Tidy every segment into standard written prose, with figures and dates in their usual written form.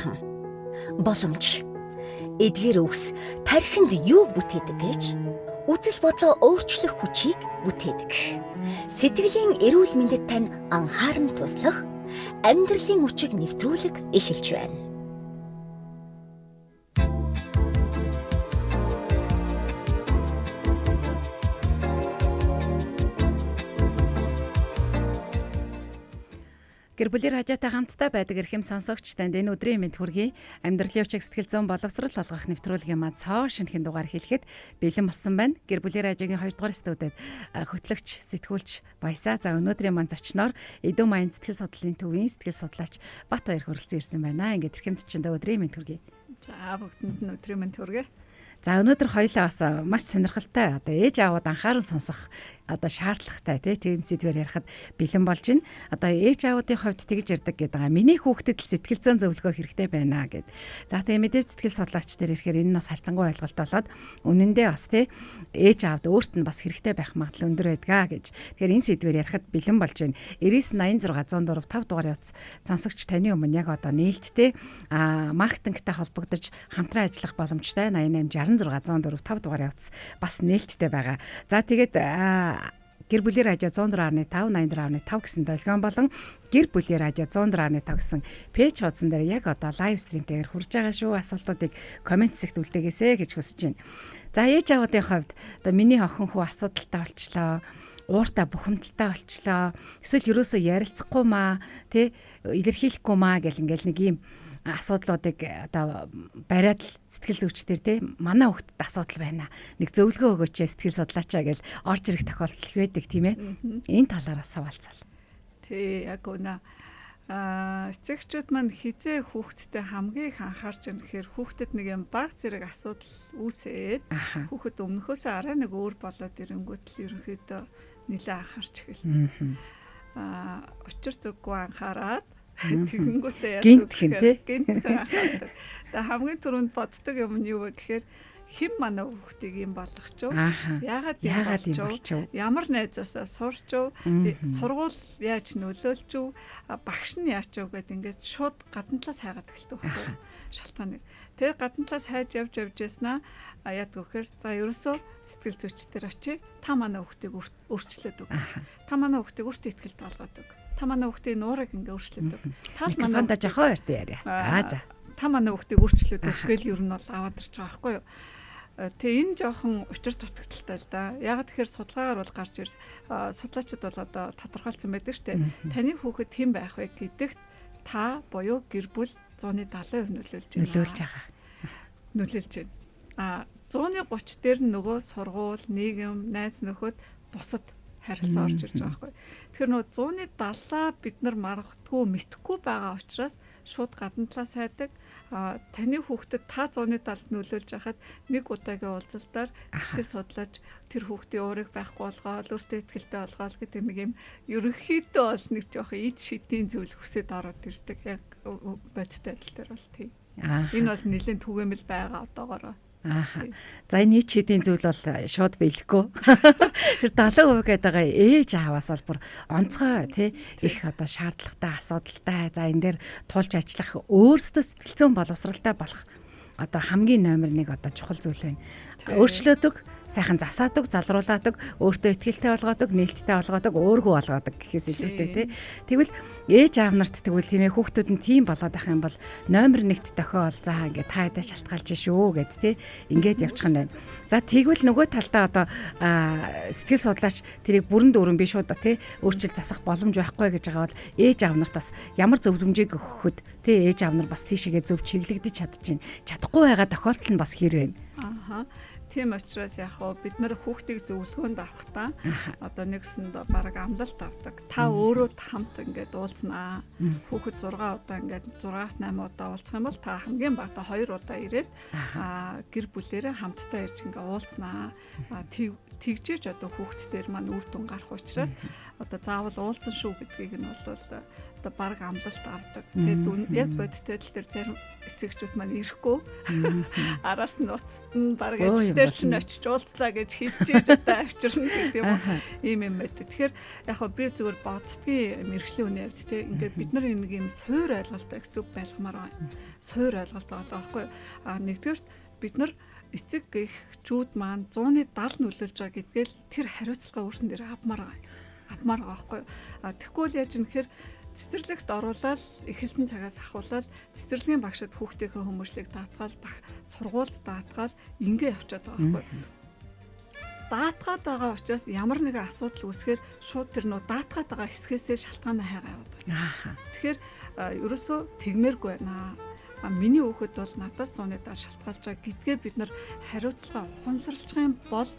сайхан боломж эдгээр өвс тархинд юу бүтээдэг гэж үзэл бодлоо өөрчлөх хүчийг бүтээдэг. Сэтгэлийн эрүүл мэндэд тань анхааран туслах амьдралын хүчийг нэвтрүүлэг эхэлж байна. Гэр бүлийн радиотай хамтдаа байдаг эрхэм сонсогч танд энэ өдрийн мэнд хүргэе. Амьдралын хүчийг сэтгэл зүйн боловсрол олгох нэвтрүүлгийн маань цоо шинэхэн дугаар хэлэхэд бэлэн болсон байна. Гэр бүлийн радиогийн 2 дугаар студид хөтлөгч, сэтгүүлч Баясаа. За өнөөдрийн маань зочноор Эдүү Маян сэтгэл судлалын төвийн сэтгэл судлаач Бат Баяр хүрэлцэн ирсэн байна. Ингээд эрхэмд чинь өдрийн мэнд хүргэе. За бүгдэнд нь өдрийн мэнд хүргэе. За өнөөдөр хоёлаа бас маш сонирхолтой ээж аавууд анхааран сонсох шаардлагатай тийм сэдвээр ярихад бэлэн болж байна. Ээж аавуудын хувьд тэгж ярьдаг гэдэг. Миний хүүхдэд л сэтгэл зүйн зөвлөгөө хэрэгтэй байна гэд. За тэгээ мэдээж сэтгэл судлаач дээр ирэхээр энэ нь бас харьцангуй ойлголт болоод үнэндээ бас ээж аавд өөрт нь бас хэрэгтэй байх магадлал өндөр байдгаа гэж. Тэгэхээр энэ сэдвээр ярихад бэлэн болж байна. 99 86 104 5 дугаар явц сонсогч таны өмнө яг нээлттэй маркетингтэй холбогдож хамтран ажиллах боломжтой 88 66 104 5 дугаар явц бас нээлттэй байгаа. За тэгээд гэр бүлийн радио 104.5 84.5 гэсэн долгион болон гэр бүлийн радио 104.5 гэсэн пэйж хуудсан дээр яг лайв стримтэйгээр хурж байгаа шүү. Асуултуудыг комент сект үлдээгээсэй гэж хүсэж байна. За ээж аавуудын хувьд миний охин хүү асуудалтай болчлоо. Ууртаа бухимдалтай болчлоо. Эсвэл юусоо ярилцахгүй маа, илэрхийлэхгүй маа гэл ингээл нэг юм асуудлуудыг бариад л сэтгэл зүйчдэр манай хүүхдэд асуудал байна. Нэг зөвлөгөө өгөөч сэтгэл судлаачаа гэл орж ирэх тохиолдол байдаг тийм ээ. Энэ талаараа савалцал. Яг үнэ. Эцэгчүүд маань хизээ хүүхдэдээ хамгийн их анхаарч байгаа гэхээр хүүхдэд нэг юм баг зэрэг асуудал үүсээд хүүхэд өмнөхөөсөө арай нэг өөр болоод ирэнгүүт л ерөнхийдөө нэлээд анхаарч эхэлдэг. Учир зүггүй анхаарад тэгэнгүүтээ гинт анхаардаг. Тэгээ хамгийн түрүүнд боддог юм нь юу вэ гэхээр хэн манай хүүхдийг юм болгоч юу? Яагаад юм болж юу? Ямар найзаасаа сурч юу? Сургууль яаж нөлөөлж юу? Багш нь яач юу гэд ингээд шууд гадна талаас хайгаад эхэлдэг байхгүй юу? Шалтгаан. Тэгээ гадна талаас хайж явж яснаа яад гэхээр за ерөөсөө сэтгэл зүйчдэр очие та манай хүүхдийг өөрчлөөд өг. Та манай хүүхдийг өөртөө ихтэй болгоод өг. Та манай хүүхдийн нуурыг ингээ өөрчлөөд өг. Та манай жохоо ярьтаа яриа. За. Та манай хүүхдийг өөрчлөөд өг гэл ер нь бол аваад ирж байгаа байхгүй юу? Тэгээ энэ жоохон учир дутагдaltaй л да. Яг тэгэхээр судалгаагаар бол гарч судлаачид бол одоо тодорхойлсон байдаг шүү дээ. Таны хүүхэд хэн байх вэ гэдэгт та буюу гэр бүл 170% нөлөөлж байгаа. Нөлөөлж байна. 130 дээр нь нөгөө сургууль, нийгэм, найз нөхөд бусад харилцаа орж ирж байгаа байхгүй. Тэгэхээр нөгөө 170 бид нар маргадгүй, мэдхгүй байгаа учраас шууд гадна талаас хайдаг. Таны хүүхдэд та 170-д нөлөөлж байхад нэг удаагийн уулзалтаар сэтгэл судлаач тэр хүүхдийн уурыг байхгүй болгоод өөртөө ихтэй болгоод гэдэг нэг юм ерөнхийдөө бол нэг жоох ид шидийн зүйл хүсэж ороод ирдэг. Яг бодтой адил дээр бол тийм. Энэ бол нэлээд түгээмэл байгаа одоогоороо. За энэ чидийн зүйл бол шууд биелэхгүй. Тэр 70% гэдэг байгаа ээж ааваас бол бүр онцгой их шаардлагатай асуудалтай. За энэ дээр тулж ажиллах өөрсдөө сэтгэл зүйн боловсралтай болох хамгийн номер 1 чухал зүйл байна. Өөрчлөөдөг, сайхан засаадаг, залруулаадаг, өөртөө ихтэй болгоодог, нээлттэй болгоодог, өөргөө болгоодог гэхээс илүүтэй Тэгвэл ээж аав нарт тэгвэл тийм ээ хүүхдүүд нь тийм болоод байх юм бол номер 1-т тохиол за ингээд та хэдэ шалтгаалж шүү гэд ингээд явчих нь байна. За тэгвэл нөгөө талдаа сэтгэл судлаач тэрийг бүрэн дүүрэн биш шууд өөрчлөлт засах боломж байхгүй гэж байгаа бол ээж аав нарт бас ямар зөвлөмжийг өгөхөд ээж аав нар бас тийшээгээ зөв чиглэгдэж чадахгүй байгаа тохиолдол нь бас хэр байна. Тийм учраас яг бид нар хүүхдийг зөвлөгөөнд авахдаа одоо нэгсэнд бараг амлалт авдаг. Та өөрөө хамт ингээд уулзнаа. Хүүхэд 6 удаа ингээд 6-8 удаа уулзах юм бол та хамгийн багадаа 2 удаа ирээд гэр бүлээрээ хамтдаа ирж ингээд уулзнаа. Тэгжээж одоо хүүхдтэр маань үр дүн гарах учраас одоо заавал уулзсан шүү гэдгийг нь бол одоо баг амлалт авдаг. Тэгээд яг бодиттой л тэр зарим эцэгчүүд маань ирэхгүй. Араас нь уцт нь баг ажил дээр чинь очиж уулзлаа гэж хэлчихэж одоо авчирна гэдэг юм уу. Ийм юм байдаг. Тэгэхээр яг хөө би зүгээр боддгийн мэрэгжлийн үний хувьд те ингээд бид нар нэг юм суур ойлголтоо их зөв байлгамаар байна. Суур ойлголт байгаа байхгүй. Нэгдүгээрт бид нар эцэг гихчүүд маань 170 нөлөөлж байгаа гэдгээл тэр хариуцлага өөрсөн дээр авмаар байгаа байхгүй. Тэгэхгүй л яаж юм гэхээр цэцэрлэгт оруулаад эхэлсэн цагаас ахуулаад цэцэрлэгийн багшид хүүхдийнхээ хүмүүжлийг даатгаал сургуульд даатгаал ингэ явчихад байгаа байхгүй. Даатгаад байгаа учраас ямар нэгэн асуудал үүсэхээр шууд тэр нөө даатгаад байгаа хэсгээсээ шалтгаанаа хайгаа яваад байна. Тэгэхээр ерөөсөө тэгмээргүй байна. Миний хүүхэд бол надаас 100-ны даа шалтгаалж байгаа гэдгээ бид нар хариуцлага ухамсарлах юм бол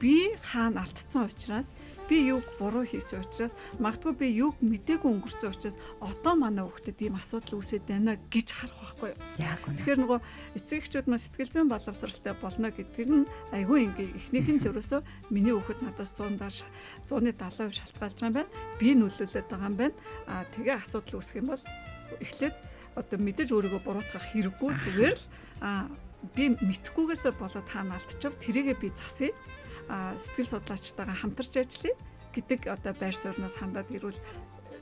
би хаана алдсан учраас би юуг буруу хийсэн учраас магадгүй би юуг мэдээгүй өнгөрцөн учраас одоо манай хүүхдэд ийм асуудал үүсээд байна гэж харах байхгүй юу. Тэгэхээр нөгөө эцэг эхчүүд маань сэтгэл зүйн боловсралтай болно гэдгийг нь айгүй ингээ эхнийх нь л ерөөсөө миний хүүхэд надаас 100-70% шалтгаалж байгаа юм байна. Би нөлөөлөд байгаа юм байна. Тэгээ асуудал үүсэх юм бол эхлээд одоо мэдээж өөрийгөө буруутгах хэрэггүй зүгээр л би мэдхгүйгээсээ болоод хаана алдчихв тэрийгээ би засъя. Сэтгэл судлаачтайгаа хамтарч ажиллая гэдэг одоо байр сууриас хандаад ирвэл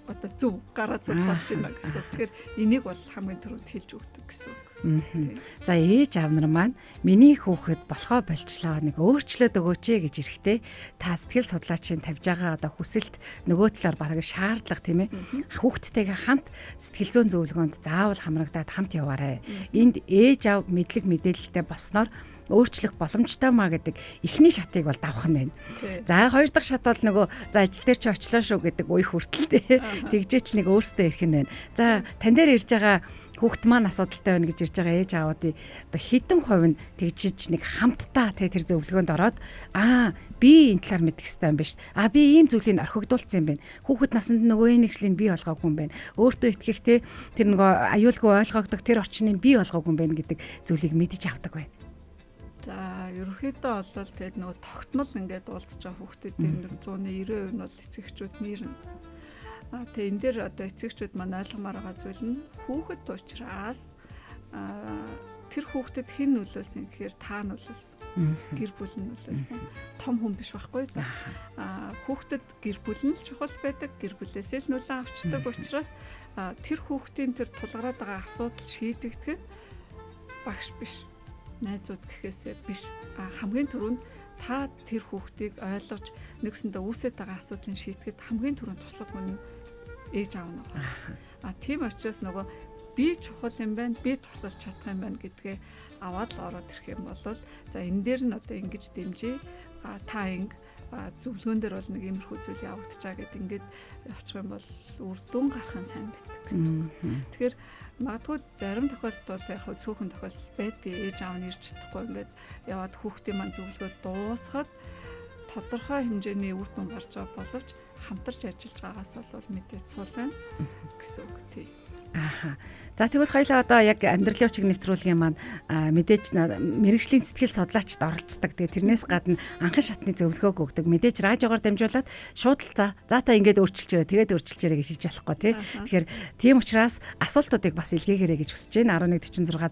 одоо зөв гараа зөв болж байна гэсэн. Тэгэхээр энийг бол хамгийн түрүүнд хэлж өгдөг гэсэн үг. За ээж аав нар маань миний хүүхэд болохоо болчлоо нэг өөрчлөөд өгөөч гэж ирэхдээ та сэтгэл судлаачийн тавьж байгаа одоо хүсэлт нөгөө талаар бараг шаардлага тийм ээ. Хүүхдтэйгээ хамт сэтгэл зүйн зөвлөгөөнд заавал хамрагдаад хамт яваарай. Энд ээж аав мэдлэг мэдээлэлтэй болсноор өөрчлөх боломжтой маа гэдэг эхний шатыг бол давах нь байна. За хоёр дахь шат бол нөгөө за ажил дээр чи очлоо шүү гэдэг үе хүртэл тэгжээтэл нэг өөртөө ирэх нь байна. За тань дээр ирж байгаа хүүхд маань асуудалтай байна гэж ирж байгаа ээж аавуудын одоо хэдэн хувь нь тэгжиж нэг хамтдаа тэр зөвлөгөөнд ороод би энэ талаар мэдэх хэрэгтэй юм биш. Би ийм зүйлийг орхигдуулсан юм байна. Хүүхэд насанд нөгөө нэгжлийг би олгоогүй юм байна. Өөртөө итгэх тэр нөгөө аюулгүй ойлгогдох тэр орчныг би олгоогүй юм байна гэдэг зүйлийг мэдэж авдаг бай. За ерөнхийдөө бол тэгээд нөгөө тогтмол ингээд уулзж байгаа хүүхдүүдийн нэг 190% нь бол эцэгчүүд нэрнэ. Тэгээд энэ дээр одоо эцэгчүүд маань ойлгомоор байгаа зүйл нь хүүхэд учраас тэр хүүхдэд хэн нөлөөсөн гэхээр та нөлөөсөн. Гэр бүл нь нөлөөсөн. Том хүн биш байхгүй да. Хүүхдэд гэр бүл нь л чухал байдаг. Гэр бүлээсээ л нөлөө авчдаг учраас тэр хүүхдийн тэр тулгараад байгаа асуудал шийдэгдэхэд багш биш. Найзууд гэхээсээ биш хамгийн түрүүнд та тэр хүүхдийг ойлгож нэгсэндээ үүсэж байгаа асуудлыг шийдэхэд хамгийн түрүүнд туслах хүн ээж аав нь байгаа. Тийм учраас нөгөө би чухал юм байна, би тусалж чадах юм байна гэдгээ аваад л ороод ирэх юм бол за энэ дээр нь одоо ингэж дэмжиж та инг зөвлөгөөн дээр бол нэг иймэрхүү зүйл явагдчихаа гэд ингээд явчих юм бол үр дүн гарах нь сайн байдаг гэсэн. Тэгэхээр магадгүй зарим тохиолдолд бол яг цөөхөн тохиолдол байдаг. Ээж аав нь ирж чадахгүй ингээд яваад хүүхдийн маань зөвлөгөө дуусгаад тодорхой хэмжээний үр дүн гарч байгаа боловч хамтарч ажиллаж байгаагаас бол мэдээд сул байна гэсэн үг тий. За тэгвэл хоёлаа одоо яг амьдралын хүчиг нэвтрүүлгийн маань мэдээж мэрэгжлийн сэтгэл судлаачд оролцдог. Тэгээ тэрнээс гадна анхан шатны зөвлөгөөг өгдөг. Мэдээж радиогоор дамжуулаад шууд л за та ингээд өөрчилж ирээ, тэгээд өөрчилж ирээ гэж хийж болохгүй тий. Тэгэхээр тийм учраас асуултуудыг бас илгээгээрэй гэж хүсэж байна. 1146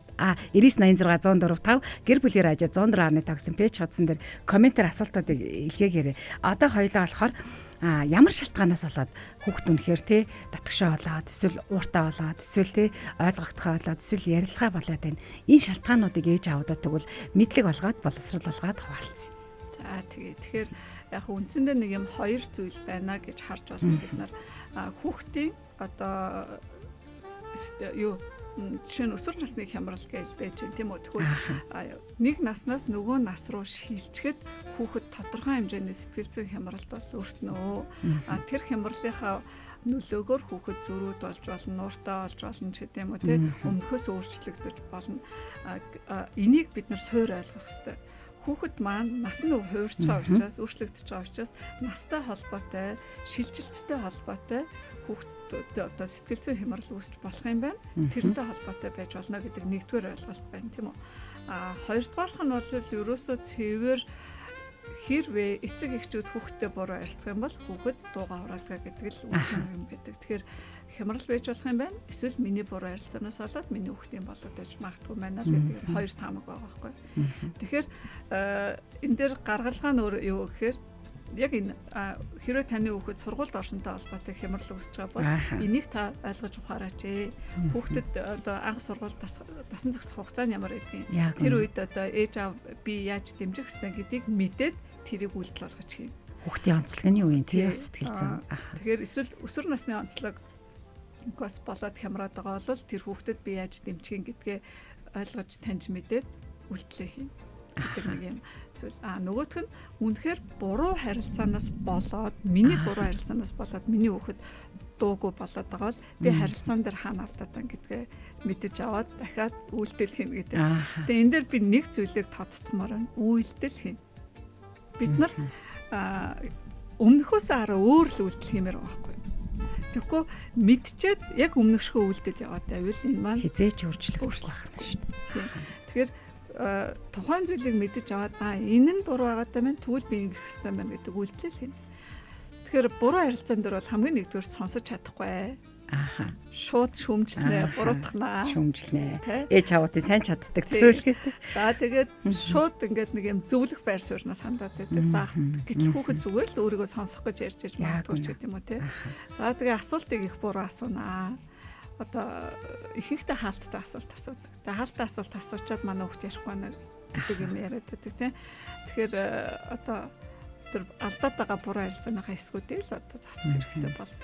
9986 104 5 гэр бүлийн радио 104.5 гэсэн пэйж хуудсан дээр комментээр асуултуудыг илгээгээрэй. Одоо хоёлаа болохоор ямар шалтгаанаас болоод хүүхд үнэхээр тий дотгошоо болоод эсвэл ууртаа болоод эсвэл тий ойлгогдохоо болоод эсвэл ярилцгаа болоод байна. Энэ шалтгаануудыг ээж аавдаа тэгвэл мэдлэг олгоод боловсрал олгоод хуваалцъя. За тэгэхээр яг үндсэндээ нэг юм хоёр зүйл байна гэж харж байна бид нар хүүхдийн одоо жишээ нь өсвөр насны хямрал гэж байж байна тийм үү. Тэгвэл нэг наснаас нөгөө нас руу шилжчихэд хүүхэд тодорхой хэмжээний сэтгэл зүйн хямралд бол өртнөө. Тэр хямралынхаа нөлөөгөөр хүүхэд зөрүүд болж болно, нууртаа болж болно ч гэдэм үү тийм өмнөхөөс өөрчлөгдөж болно. Энийг бид нар суур ойлгох хэрэгтэй. Хүүхэд маань нас нь хуурч байгаа учраас өөрчлөгдөж байгаа учраас настай холбоотой, шилжилттэй холбоотой хүүхдүүд одоо сэтгэл зүйн хямрал үүсч болох юм байна. Тэрнтэй холбоотой байж болно гэдэг нэгдүгээр ойлголт байна тийм үү. Хоёрдугаарх нь бол ерөөсөө цэвэр хэрвээ эцэг эхчүүд хүүхдтэй буруу харилцах юм бол хүүхэд дуугаа хураадгаа гэдэг л үнэн юм байдаг. Тэгэхээр хямрал байж болох юм байна. Эсвэл миний буруу харилцаанаас болоод миний хүүхдийн болоод байж магадгүй байна л гэдэг юм хоёр таамаг байгаа байхгүй. Тэгэхээр энэ дээр гаргалгаа нь юу гэхээр яг энэ хэрвээ таны хүүхэд сургуульд орсонтой холбоотой хямрал үүсэж байгаа бол энийг та ойлгож ухаараач. Хүүхдэд одоо анх сургууль дасан зохицох хугацаа нь ямар гэдгийг тэр үед одоо ээж аав би яаж дэмжих ёстой гэдгийг мэдээд тэрийг үйлдэл болгож хийнэ. Хүүхдийн онцлогны үеийн тий сэтгэл зүйн. Тэгэхээр эсвэл өсвөр насны онцлог гос болоод хямраад байгаа бол тэр хүүхдэд би яаж дэмжих гэдгээ ойлгож таньж мэдээд үйлдэлээ хийнэ. гэдэг нэг юм зүйл. Нөгөөх нь үнэхээр буруу харилцаанаас болоод миний буруу харилцаанаас болоод миний хүүхэд дуугүй болоод байгаа бол би харилцаан дээр хаана алдаад гэдгээ мэдэж аваад дахиад үйлдэл хийнэ гэдэг. Тэгээ энэ дээр би нэг зүйлийг тодтгомоор байна. Үйлдэл хийнэ. Бид нар өмнөхөөс хараа өөр л үйлдэл хиймээр байгаа байхгүй юу? Тэгэхгүй мэдчихэд яг өмнөшгөө үйлдэл яваад байвал энэ маань хизээч өөрчлөгдөх байна шүү дээ. Тэгэхээр тухайн зүйлийг мэдэж аваад энэ нь буруу байгаатай байна, тэгвэл би ингэх хэрэгтэй байна гэдэг үйлдэл хийнэ. Тэгэхээр буруу харилцаан дээр бол хамгийн нэгдүгээр сонсож чадахгүй. Шууд шүүмжлэнэ, буруутгахнаа. Шүүмжлэнэ. Ээж аваатын сайн чаддаг цөөлгээд. За тэгээд шууд ингээд нэг юм зөвлөх байр суурьнаас хандаад байдаг. За гэтэл хүүхэд зүгээр л өөрийгөө сонсох гэж ярьж магадгүй ч гэдэг юм уу те. За тэгээ асуултыг их буруу асуунаа. Одоо ихэнхдээ хаалттай асуулт асуудаг. Тэгээ хаалттай асуулт асуучаад манай хүүхд ярихгүй байна гэдэг юм яриад байдаг тийм. Тэгэхээр одоо тэр алдаад байгаа буруу харилцааныхаа эсгүүдийг л одоо засах хэрэгтэй болдог.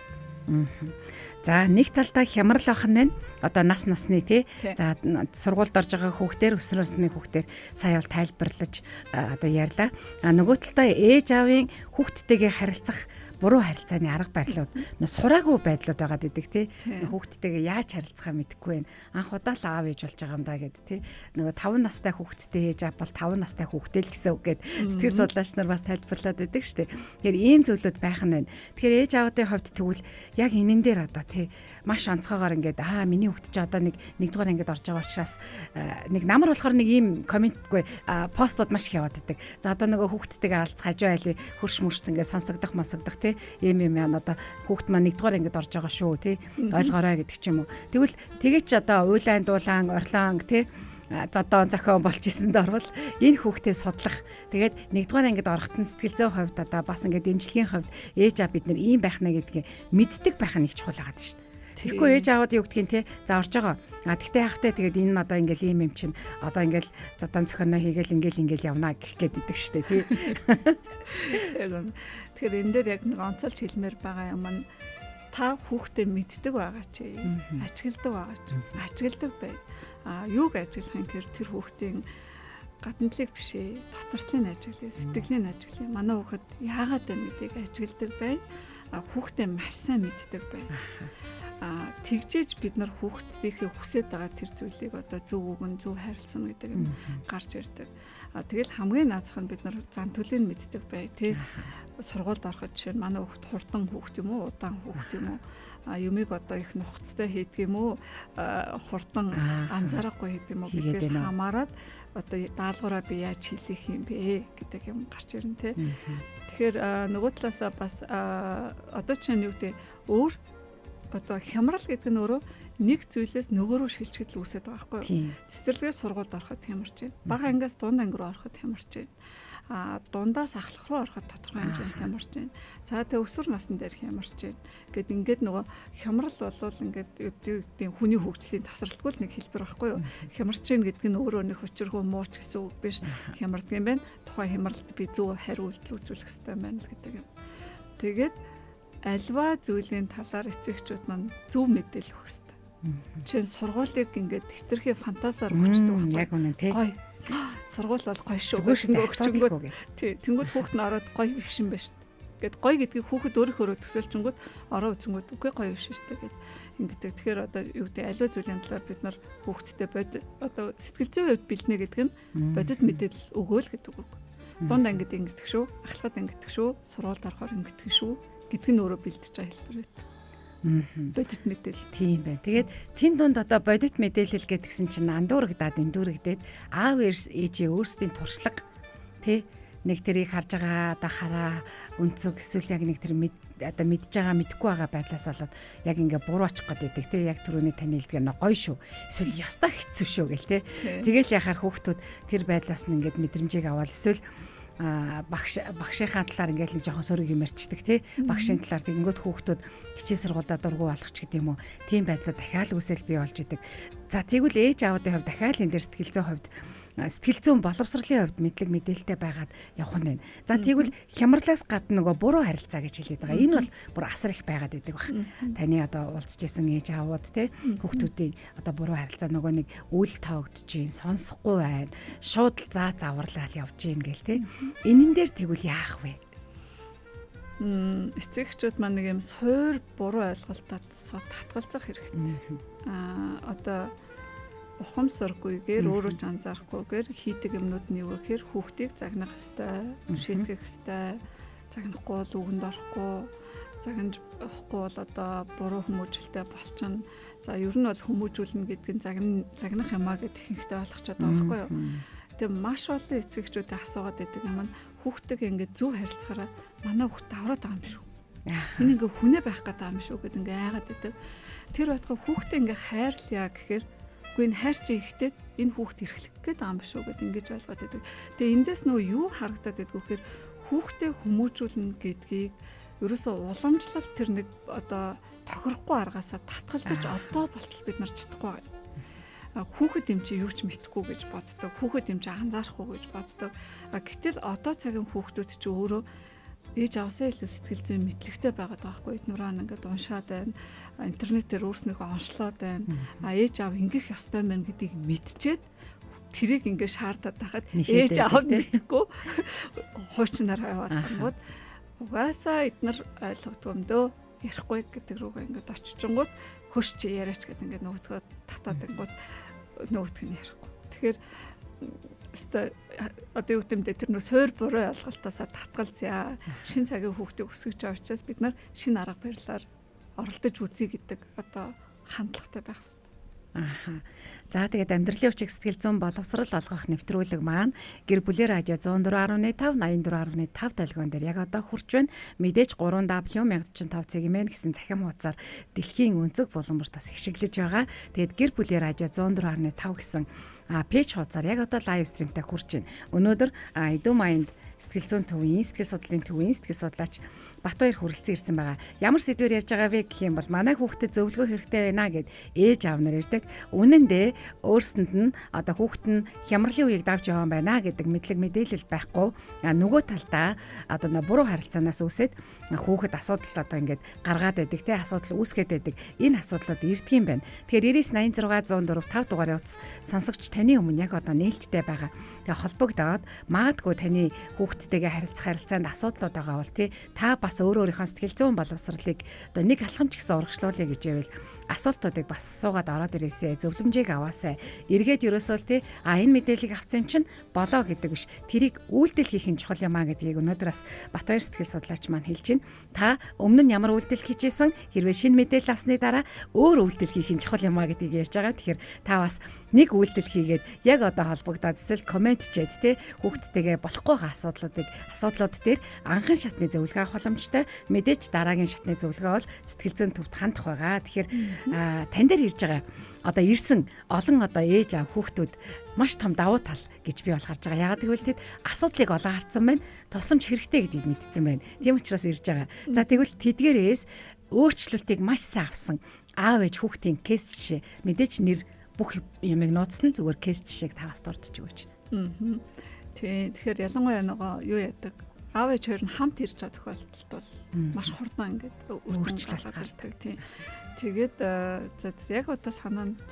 За нэг талдаа хямрал ах нь одоо нас насны тий. За сургуульд орж байгаа хүүхдээр өсвөр насны хүүхдээр сая бол тайлбарлаж одоо ярьлаа. Нөгөө талдаа ээж аавын хүүхдтэйгээ харилцах буруу харилцааны арга барилууд сураагүй байдлууд байгаад идэг тий. Хүүхдтэйгээ яаж харилцахаа мэдэхгүй байна. Анх удаа л аав ээж болж байгаа юм да гэдэг тий. Нөгөө 5 настай хүүхдтэй ээж аав бол 5 настай хүүхдтэй л гэсэн үг гэд сэтгэл судлаач нар бас тайлбарлаад идэг шүү дээ. Тэгэхээр ийм зүйлүүд байх нь байна. Тэгэхээр ээж аавын хувьд тэгвэл яг энэн дээр одоо тий маш онцгойгоор ингээд миний хүүхд чи одоо нэгдүгээр ангид орж байгаа учраас нэг намар болохоор нэг ийм комментгүй постууд маш их яваад идэг. За одоо нөгөө хүүхдтэйгээ алцах хажуу айлын хөрш мөрш ингээд сонсогдох масагдах тий ийм яа одоо хүүхд маань нэгдүгээр ангид орж байгаа шүү тий ойлгоорой гэдэг ч юм уу. Тэгвэл тэгээ ч одоо уйлаан дуулаан орлон тий задон зохион болж ирсэнд орвол энэ хүүхдээ судлах тэгээд нэгдүгээр ангид орохт нь сэтгэл зүйн хувьд одоо бас ингээд дэмжлэгийн хувьд ээж аав бид нар ийм байх нэ гэдгийг мэддэг байх нь их чухал байгаа шүү дээ. Тэгэхгүй ээж аавд юу гэдгийг те за орж байгаа. Тэгтээ яахтай тэгээд энэ нь одоо ингээл ийм юм чинь одоо ингээл задон зохионоо хийгээл ингээл явна гэх гээд идэг шүү дээ тий. Тэгэхээр энэ дээр яг нэг онцолж хэлмээр байгаа юм нь та хүүхдээ мэддэг байгаа чи ажигладаг байгаа чи ажигладаг бай. Юуг ажиглах юм гэхээр тэр хүүхдийн гадналыг биш ээ дотортлын ажиглал сэтгэлийн ажиглал манай хүүхэд яагаад байна гэдгийг ажигладаг бай. Хүүхдээ маш сайн мэддэг бай. Тэгжээж бид нар хүүхдийнхээ хүсэж байгаа тэр зүйлийг одоо зөв үгэн зөв харилцана гэдэг юм гарч ирдэг. Тэгэл хамгийн наазах нь бид нар зан төлөв мэддэг бай тий. Сургуульд ороход жишээ нь манай хүүхд хурдан хүүхд юм уу удаан хүүхд юм уу юмыг одоо их нухацтай хийдэг юм уу хурдан анзаарахгүй хийдэг юм уу гэдгээс хамаарат одоо даалгавраа би яаж хийх юм бэ гэдэг юм гарч ирнэ тий. Тэгэхээр нөгөө талаасаа бас одоо чинь юу гэдэг өөр одоо хямрал гэдэг нь өөрөө нэг зүйлээс нөгөөрөө шилжчихэл үүсээд байгаа байхгүй юу? Цэцэрлэгээс сургуульд ороход хямарч байна. Бага ангиас дунд анги руу ороход хямарч байна. Дундаас ахлах руу ороход тодорхой хэмжээнд хямарч байна. За тэгээ өсвөр насн дээр хямарч байна. Гэт ингээд нөгөө хямрал болвол ингээд үеийн хүний хөгжлийн тасралтгүй л нэг хэлбэр байхгүй юу? Хямарч байна гэдэг нь өөрөө нэг хүчрхүү мууч гэсэн үг биш. Хямардаг юм байна. Тухайн хямралд би зөв хариу үйлдэл үзүүлэх хэрэгтэй байна л гэдэг юм. Тэгээд альва зүйлийн талаар эцэгчүүд маань зөв мэдээлэл өгөх хэрэгтэй. Жишээ нь сургуулийг ингээд хэтэрхий фантазаар өгчдөг байхгүй. Яг үнэн тий. Гоё. Сургууль бол гоё шүү. Өгчөнгөө. Тий. Тэнгүүд хүүхэд нь ороод гоё биш юм байна шүү. Гэт гоё гэдгийг хүүхэд өөрөөр төсөөлчөнгүүд ороо үзэнгүүд үгүй гоё биш шүү дээ гэд ингээд. Тэгэхээр одоо юу гэдэг альва зүйлийн талаар бид нар хүүхэдтэй одоо сэтгэл зүйн хувьд бэлднэ гэдэг нь бодит мэдээлэл өгөөл гэдэг үг. Дунд ангид ингэдэг шүү. Ахлахад ингэдэг шүү. Сургуульд орохоор ингэдэг шүү гэдэг нь өөрөө бэлдэж байгаа хэлбэр байт. Бодит мэдээлэл тийм байна. Тэгээд тэн дунд одоо бодит мэдээлэл гэдгсэн чинь андуурагдаад эндүүрэгдээд аав ээжийн өөрсдийн туршлага тий нэг тэрийг харж байгаа одоо хараа өнцөг эсвэл яг нэг тэр одоо мэдж байгаа мэдгүй байгаа байдлаас болоод яг ингээ буруу очих гэдэг те яг түрүүний таны хэлдгээр нэг гоё шүү эсвэл ёстой хэцүү шүү гэл те тэгэл яхаар хүүхдүүд тэр байдлаас нь ингээд мэдрэмжийг аваад эсвэл багшийнхаа талаар ингээд нэг жоохон сөрөг юм ярьчдаг тий багшийн талаар тэгэнгүүт хүүхдүүд хичээл сургуультай дургу болох ч гэдэг юм уу тийм байдлууд дахиад үсэл бий болж идэг. За тэгвэл ээж аавуудын хувьд дахиад энэ дээр сэтгэл зүйн хувьд сэтгэл зүйн боловсролын хувьд мэдлэг мэдээлэлтэй байгаад явах нь байна. За тэгвэл хямралаас гадна нөгөө буруу харилцаа гэж хэлээд байгаа. Энэ бол бүр асар их байгаад идэг баг. Таны одоо уулзчихсан ээж аавууд те хүүхдүүдийн одоо буруу харилцаа нөгөө нэг үйл тоогдож гин сонсохгүй байна. Шууд заварлал явж гин гэл те. Энэн дээр тэгвэл яах вэ? Эцэгчүүд маань нэг юм суур буруу ойлголтод татгалзах хэрэгтэй. Одоо ухамсаргүйгээр өөрөө ч анзаарахгүйгээр хийдэг юмнууд нь юу гэхээр хүүхдийг загнах ёстой, шийтгэх ёстой, загнахгүй бол үгэнд орохгүй, загнаж авахгүй бол одоо буруу хүмүүжлэлтэй болчихно. За ер нь бол хүмүүжүүлнэ гэдэг нь загнах юмаа гэдэг ихэнхдээ ойлгочод байгаа байхгүй юу? Тэгээ маш олон эцэгчүүдээ асуугаад байдаг юм нь хүүхдтэйгээ ингээд зөв харилцахаараа манай хүүхд давраад байгаа юм шүү. Энэ ингээд хүнээ байх гэдэг юм шүү гэдэг ингээд айгаад байдаг. Тэр байтугай хүүхдээ ингээд хайрлая гэхээр үгүй энэ хайр чи ихтэй энэ хүүхд эрхлэх гээд байгаа юм биш үү гэд ингэж ойлгоод байдаг. Тэгээ эндээс нөгөө юу харагдаад байдг вэ гэхээр хүүхдээ хүмүүжүүлнэ гэдгийг ерөөсөө уламжлалт тэр нэг одоо тохирохгүй аргаасаа татгалзаж одоо болтол бид нар чадахгүй байна. Хүүхэд юм чи юу ч мэдхгүй гэж боддог. Хүүхэд юм чи анзаарахгүй гэж боддог. Гэтэл одоо цагийн хүүхдүүд чи өөрөө ээж аваасаа илүү сэтгэл зүйн мэдлэгтэй байгаад байгаа хгүй. Эднүраа ингээд уншаад байна. Интернетээр өөрснийгөө онцлоод байна. Ээж аав ингэх ёстой мэн гэдгийг мэдчихэд тэрийг ингээд шаардаад байхад ээж аав мэдхгүй хуучнаар яваад гингууд угаасаа эднэр ойлгодгүй юм дөө ярихгүй гэдэг рүүгээ ингээд очичингууд хөш чи яриач гэдэг ингээд нөгөөдгөө татаад гингууд нөгөөдг нь ярихгүй. Тэгэхээр одоо юу гэмдэ тэр нөө суур буруу ойлголтоосаа татгалзъя. Шин цагийн хүүхдийг өсгөж байгаа учраас бид нар шин арга барилаар оролдож үзье гэдэг одоо хандлагатай байх хэрэгтэй. Ааха. За тэгээд амьдралын хүчиг сэтгэл зүйн боловсрал олгох нэвтрүүлэг маань гэр бүлийн радио 104.5 84.5 долгион дээр яг одоо хурж байна. Мэдээж 3W1045 цэгмэн гэсэн захим хуудасаар дэлхийн өнцөг буланбартаас хишиглэж байгаа. Тэгээд гэр бүлийн радио 104.5 гэсэн пэйж хуудасаар яг одоо лайв стримтэй хурж байна. Өнөөдөр Edu Mind сэтгэл зүйн төвийн сэтгэл судлалын төвийн сэтгэл судлаач Батбаяр хүрэлцэн ирсэн байгаа. Ямар сэдвээр ярьж байгаа вэ гэх юм бол манай хүүхдэд зөвлөгөө хэрэгтэй байна гэд ээж аав нар ирдэг. Үнэн дээр өөрсөнд нь одоо хүүхэд нь хямралын үеийг давж явсан байна гэдэг мэдлэг мэдээлэл байхгүй. Нөгөө талдаа одоо буруу харилцаанаас үүсээд хүүхэд асуудал одоо ингээд гаргаад байдаг те асуудал үүсгээд байдаг. Энэ асуудлууд ирдэг юм байна. Тэгэхээр 9986 104 5 дугаар явц сонсогч таны өмнө яг одоо нээлттэй байгаа. Тэгээ холбогдоод магадгүй таны хүүхдтэйгээ харилцах харилцаанд асуудлууд байгаа бол тий та бас өөрийнхөө сэтгэл зүйн боловсролыг одоо нэг алхамч гэсэн урагшлуулъя гэж байвал асуултуудыг бас суугаад ороод ирээсэй, зөвлөмжийг аваасай. Эргээд ерөөсөө тий энэ мэдээллийг авсан юм чинь болоо гэдэг биш. Тэрийг үйлдэл хийх нь чухал юм а гэдгийг өнөөдөр бас Батбаяр сэтгэл судлаач маань хэлж байна. Та өмнө нь ямар үйлдэл хийжсэн хэрвээ шинэ мэдээлэл авсны дараа өөр үйлдэл хийх нь чухал юм а гэдгийг ярьж байгаа. Тэгэхээр та бас нэг үйлдэл хийгээд яг одоо холбогдоод эсвэл комент чийд тий хүүхдтэйгээ болохгүй байгаа асуудлууд дээр анхан шатны зөвлөгөө авах боломжтой. Мэдээж дараагийн шатны зөвлөгөө бол сэтгэл зүйн төвд хандах байгаа. Тэгэхээр тань дээр ирж байгаа одоо ирсэн олон одоо ээж аав хүүхдүүд маш том давуу тал гэж би бол харж байгаа. Ягаад гэвэл тэд асуудлыг олоо харсан байна. Тусламж хэрэгтэй гэдгийг мэдсэн байна. Тийм учраас ирж байгаа. За тэгвэл тэдгээрээс өөрчлөлтийг маш сайн авсан аав ээж хүүхдийн кейс жишээ мэдээж нэр бүх юмыг нууцлан зүгээр кейс жишээг таваас дурдж өгөөч. Тэгэхээр ялангуяа нөгөө юу яадаг аав ээж хоёр нь хамт ирж байгаа тохиолдолд бол маш хурдан ингээд өөрчлөлт гардаг тийм. Тэгээд яг одоо санаанд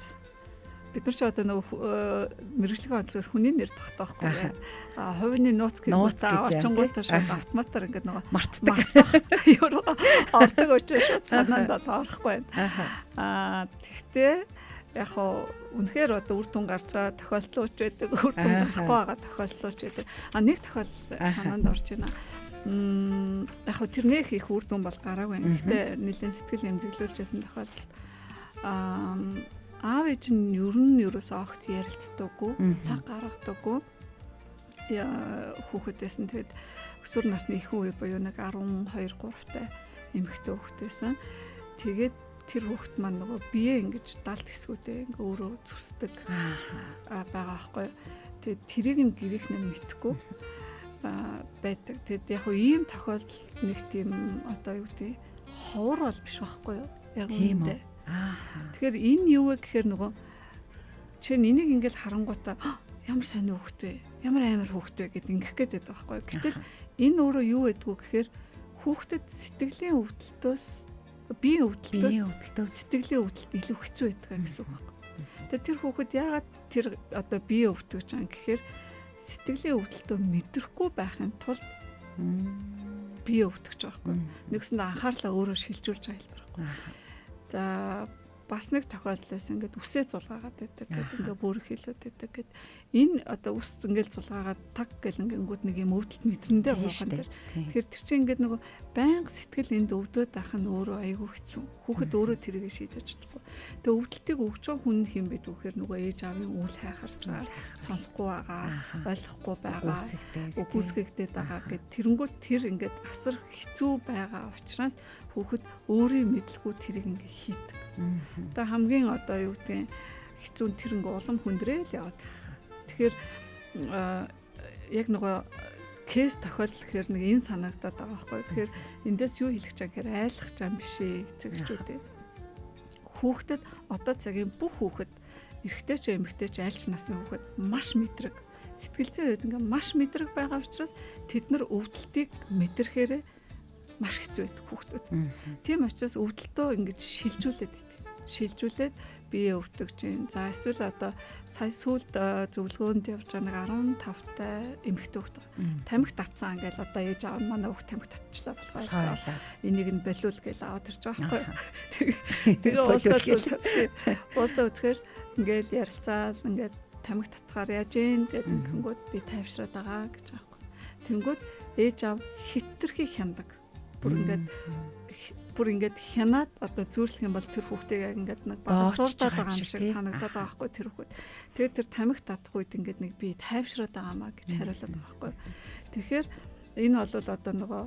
бид нар ч одоо нөгөө мэргэжлийн онцлогоос хүний нэр тогтоохгүй байна. Хувийн нууц гэж очингуудаа шууд автоматар ингээд нөгөө мартдаг. Юу ордог учраас шууд санаанд бол орохгүй байна. Тэгтээ яг хоо үнэхээр одоо үр дүн гарч байгаа тохиолдлууд байдаг, үр дүн гарахгүй байгаа тохиолдлууд байдаг. Нэг тохиолдол санаанд орж байна. Яг хоо тэрнийх их үр дүн бол гараагүй. Гэхдээ нэлээд сэтгэл эмзэглүүлжсэн тохиолдол аав ээж нь ерөөсөө огт ярилцдаггүй, цаг гаргадаггүй. хүүхэдээс нь тэгээд өсвөр насны ихэнх үе буюу нэг 12 3-тай эмэгтэй хүүхдээсэн. Тэгээд тэр хүүхэд маань нөгөө бие ингэж далд хэсгүүдээ ингээ өөрөө зүсдэг байгаа байхгүй. Тэгээд тэрийг нь гэрийнх нь мэдэхгүй байдаг. Тэгээд яг хөө ийм тохиолдолд нэг тийм одоо юу гэдэг ховор бол биш байхгүй юу? Яг үүндээ. Тэгэхээр энэ юу вэ гэхээр нөгөө чинь энийг ингээл харангуйтаа ямар сонио хүүхэд вэ? Ямар амар хүүхэд вэ гэд ингэх гээд байдаг байхгүй юу? Гэтэл энэ өөрөө юу байдгүй гэхээр хүүхдэд сэтгэлийн өвдөлтөөс биеийн өвдөлтөөс сэтгэлийн өвдөлт илүү хэцүү байдаг гэсэн үг байна. Тэгэхээр тэр хүүхэд яагаад тэр одоо бие өвдөгж байгаа гэхээр сэтгэлийн өвдөлтөө мэдрэхгүй байхын тулд бие өвдөгж байгаа байхгүй. Нэгсэнд анхаарлаа өөрөө шилжүүлж байгаа хэлбэр байхгүй. За бас нэг тохиолдлоос ингээд үсээ зулгаагаад байдаг гэдэг ингээд бүрх хэлээд байдаг гэд энэ одоо үс ингээд зулгаагаад таг гэл ингээд нэг юм өвдөлт мэдрэндээ байгаа юм. Тэгэхээр тэр чинь ингээд нөгөө байнга сэтгэл энд өвдөд байх нь өөрөө айгүй хэцүү. Хүүхэд өөрөө тэрийг шийдэж чадахгүй. Тэгээ өвдөлтийг өгч байгаа хүн хэм бид үхээр нөгөө ээж аавын үйл хайхарч байгаа, сонсохгүй байгаа, ойлгохгүй байгаа, үгүйсгэгдээд байгаа гэд тэрэнгүүт тэр ингээд асар хэцүү байгаа учраас хүүхэд өөрийн мэдлгүй тэрийг ингээд хийдэг. Одоо хамгийн одоо юу гэдэг хэцүү тэр ингээ улам хүндрээл яваад. Тэгэхээр яг нөгөө кейс тохиолдол гэхээр нэг энэ санагдаад байгаа байхгүй. Тэгэхээр эндээс юу хэлэх гэж байгаа гэхээр айлах жам биш ээ эцэгчүүдээ. Хүүхдэд одоо цагийн бүх хүүхэд эрэгтэй ч эмэгтэй ч альч насны хүүхэд маш мэдрэг. Сэтгэл зүйн үед ингээ маш мэдрэг байгаа учраас тэд нар өвдөлтийг мэдрэхээрээ маш хэцүү байдаг хүүхдүүд. Тийм учраас өвдөлтөө ингэж шилжүүлээд бие өвдөгч юм. За эсвэл одоо сая сүүлд зөвлөгөөнд явж байгаа нэг 15-тай эмэгтэй хүүхэд тамхи татсан ингээл одоо ээж аав нь манай хүүхд тамхи татчихлаа болохоор энийг нь болиул гэж аваад ирж байгаа байхгүй. Тэгээ уулзаа үзэхээр ингээл ярилцаал ингээд тамхи татгаар яаж ийн гэдэг ингэнгүүт би тайвшраад байгаа гэж байгаа байхгүй. Тэнгүүд ээж аав хитрхи хяндаг. Бүр ингээд хянаад одоо зөөрлөх юм бол тэр хүүхдийг яг ингээд нэг багцуулаад байгаа юм шиг санагдаад байгаа байхгүй тэр хүүхэд. Тэгээд тэр тамхи татах үед ингээд нэг би тайвшраад байгаамаа гэж хариулаад байгаа байхгүй. Тэгэхээр энэ бол одоо нөгөө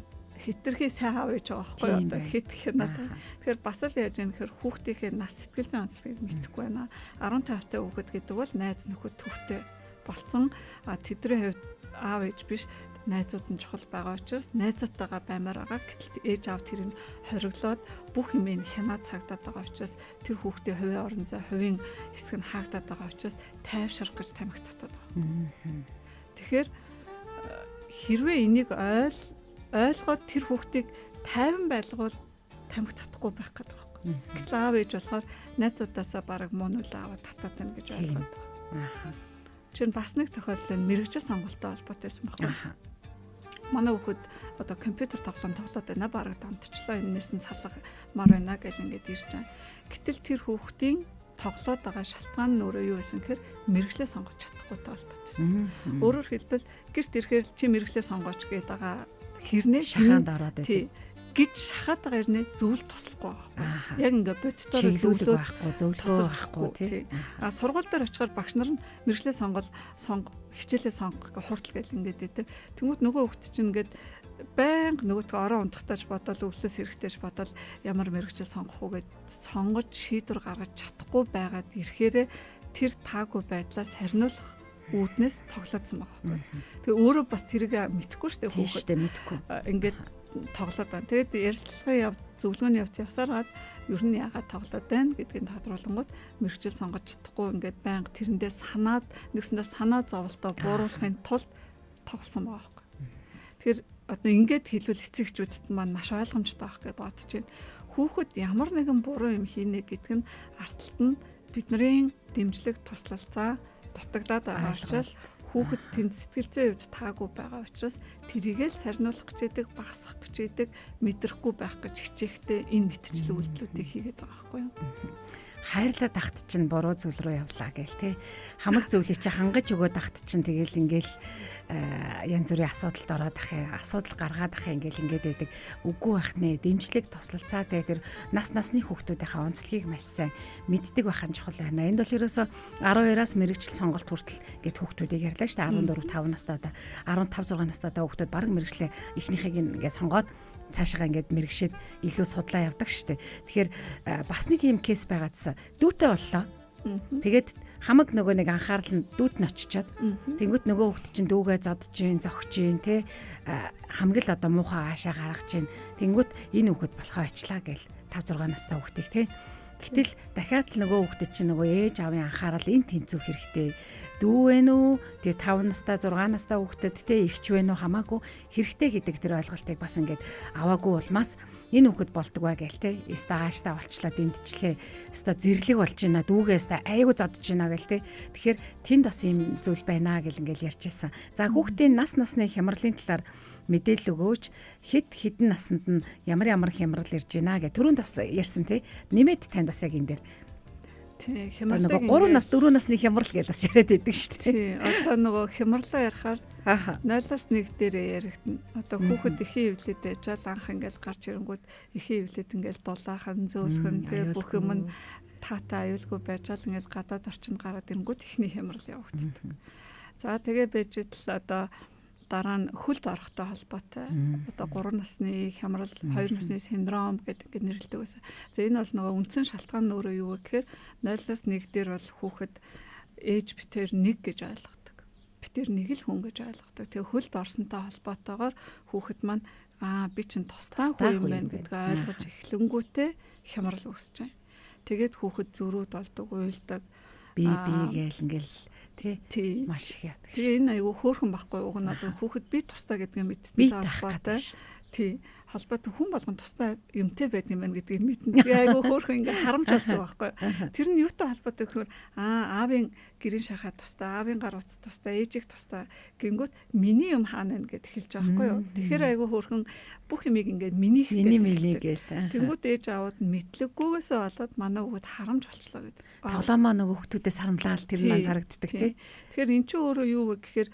хитрхи сайн аав ээж байгаа байхгүй одоо хит хянаад. Тэгэхээр бас л яаж юм гэхээр хүүхдийнхээ нас сэтгэл зүйн онцлогийг мэдэхгүй байна. 15 та хүүхэд гэдэг бол найз нөхөд төвтэй болцсон. Тэдний хувьд аав ээж биш найзууд нь чухал байгаа учраас найзуудтайгаа баймаар байгаа. Гэтэл ээж аав тэрийг хориглоод бүх юмыг хянаад цагдаад байгаа учраас тэр хүүхдийн хувийн орон зай, хувийн хэсэг нь хаагдаад байгаа учраас тайвшрах гэж тамхи татаад байгаа. Тэгэхээр хэрвээ энийг ойлгоод тэр хүүхдийг тайван байлгуул тамхи татахгүй байх гэдэг байна. Гэтэл аав ээж болохоор найзуудаасаа бараг муунуулаа аваад татаад байна гэж ойлгоод байгаа. Чинь бас нэг тохиолдол мэрэгжил сонголттой холбоотой байсан байна. Манай хүүхэд одоо компьютер тоглоом тоглоод байна. Бараг донтчлоо энэс нь салгамаар байна гэж ингээд ирж байгаа. Гэтэл тэр хүүхдийн тоглоод байгаа шалтгаан нь өөрөө юу байсан гэхээр мэрэгчлээ сонгож чадахгүйтэй холбоотой. Өөрөөр хэлбэл гэрт ирэхээр чи мэрэгчлээ сонгооч гэдэг байгаа хэрнээ шахаанд ороод байдаг. Гэж шахаад байгаа хэрнээ зөвл туслахгүй байхгүй. Яг ингээ боддоор зөвлөлөө байхгүй, зөвлөгөө авахгүй тий. Сургууль дээр очихоор багш нар нь мэрэгчлээ хичээлээ сонгох хурдл гэл ингээд өгдөг. Тэнгүүт нөгөө хүүхд чинь ингээд байнга нөгөөтгөө орон унтахтайч бодол өвлөс хэрэгтэйч бодол ямар мэрэгчлээ сонгох уу гэд сонгож шийдвэр гаргаж чадахгүй байгаад ирэхээрээ тэр таагүй байдлаас сарниулах үүднээс тоглоодсон байгаа байхгүй. Тэгээ өөрөө бас тэрийг мэдэхгүй шүү дээ хүүхэд. Тийштэй мэдэхгүй. Ингээд тоглоод байна. Тэгээд ярилцлагын зөвлөгөөний явц явсараад ер нь яагаад тоглоод байна гэдгийг тодруулангууд мэрэгчл сонгож чадахгүй ингээд байнга тэрэндээ санаад нэгсэндээ санаа зовлтоо бууруулахын тулд тоглосон байгаа байхгүй. Тэгэхээр одоо ингээд хэлвэл эцэгчүүдэд маань маш ойлгомжтой байх гэж бодож байна. Хүүхэд ямар нэгэн буруу юм хийнэ гэдг нь арталт нь бидний дэмжлэг туслалцаа дутагдаад байгаа учраас хүүхэд тэнд сэтгэл зүйн хувьд таагүй байгаа учраас тэрийгэл сарниулах гэж идэг, багасгах гэж идэг, мэдрэхгүй байх гэж хичээхдээ энэ мэтчил үйлдэлүүдийг хийгээд байгаа байхгүй юу? хайрлаад тахт чинь буруу зүйл рүү явлаа гээл те. Хамаг зүйлийг чи хангаж өгөөд тахт чинь тэгэл ингээл янз бүрийн асуудалд ороод ахын, асуудал гаргаад ахын ингээд байдаг. Үгүй байх нэ, дэмжлэг туслалцаа тэр насны хүүхдүүдийнхээ онцлогийг маш сайн мэддэг байх нь чухал байна. Энд бол ерөөсө 12-аас мэрэгжил сонголт хүртэл гээд хүүхдүүдийг ярьлаа шүү дээ. 14, 5 настайдаа, 15, 6 настайдаа хүүхдүүд баг мэрэгчлээ эхнийхийг ингээд сонгоод цаашаа ингээд мэрэгшээд илүү судлаа явдаг шүү дээ. Тэгэхээр бас нэг юм кейс байгаадсан. Дүүтэй боллоо. Тэгээд хамаг нөгөө нэг анхаарал нь дүүд нь очичоод тэнгуут нөгөө хүүхд чинь дүүгээ зодж гин зогч гин те хамгийн л одоо муухай аашаа гаргаж гин тэнгуут энэ хүүхэд болохоо очлаа гээл 5 6 настай хүүхдийг те гэтэл дахиад л нөгөө хүүхдэд чинь нөгөө ээж аавын анхаарал энэ тэнцүү хэрэгтэй дүү вэ нү тэгээ 5 настай 6 настай хүүхдэд те ихч вэ нү хамаагүй хэрэгтэй гэдэг тэр ойлголтыг бас ингээд аваагүй улмаас энэ хүүхэд болдог бай гээл те өста ааштай болчлаа дэнтчлээ өста зэрлэг болж байна дүүгээ өста айгу зодж байна гээл те тэгэхээр тэнд бас юм зүйл байна гэл ингээл ярьж байсан. За хүүхдийн насны хямралын талаар мэдээлэл өгөөч хэд хэдэн наснд нь ямар хямрал ирж байна гэ түрүүнд бас ярьсан те нэмээд танд бас яг энэ дээр тий хямралыг 3 нас 4 насны хямрал гэж бас яриад байдаг шүү дээ. Тий одоо нөгөө хямралаа ярихаар 0-аас 1 дээрээ яригдана. Одоо хүүхэд эхийн хөвлөд яжаал анх ингээл гарч ирэнгүүт эхийн хөвлөд ингээл дулаахан зөөлхөн тэгээ бүх юм нь таатай аюулгүй байжаал ингээл гадаад орчинд гараад ирэнгүүт эхний хямрал явагддаг. За тэгээ байж идэл одоо дараа нь хөлд орохтой холбоотой. Одоо 3 насны хямрал, 2 насны синдром гэдэг ингээд нэрлэдэг байсан. За энэ бол нөгөө үндсэн шалтгаан нь өөрөө юу вэ гэхээр 0-аас 1 дээр бол хүүхэд ээж битээр 1 гэж ойлгодог. Битээр 1 л хүн гэж ойлгодог. Тэгээ хөлд орсонтой холбоотойгоор хүүхэд маань би чинь тустай хүн юм байна гэдгээ ойлгож эхлэнгүүтээ хямрал үүсэж байна. Тэгээд хүүхэд зөрүүд болдог, уйлдаг. Би гээл ингээл тий маш их яадаг. Тэгээ энэ айгүй хөөрхөн байхгүй уг нь бол хүүхэд би тустай гэдгийг мэдтэн холбоотой. Тий холбоотой хүн болгон тустай юмтэй байд юм байна гэдгийг мэднэ. Тэгээ айгүй хөөрхөн ингээ харамж болдог байхгүй. Тэр нь юутай холбоотой гэхээр аавын гэрийн шахаа тустай, аавын гар утас тустай, ээжийг тустай гингүүт миний юм хаана нэ гэд эхэлж байгаа байхгүй юу. Тэгэхээр айгүй хөөрхөн бүх юмыг ингээ минийх гээл. Тэнгүүт ээж аауд нь мэдлэггүйгээсээ болоод манай хүүхэд харамж болчлоо гэдэг. Тоглоомоо нөгөө хүүхдүүдээс харамлаад тэр нь зарагддаг тий. Тэгэхээр эн чинь өөрөө юу вэ гэхээр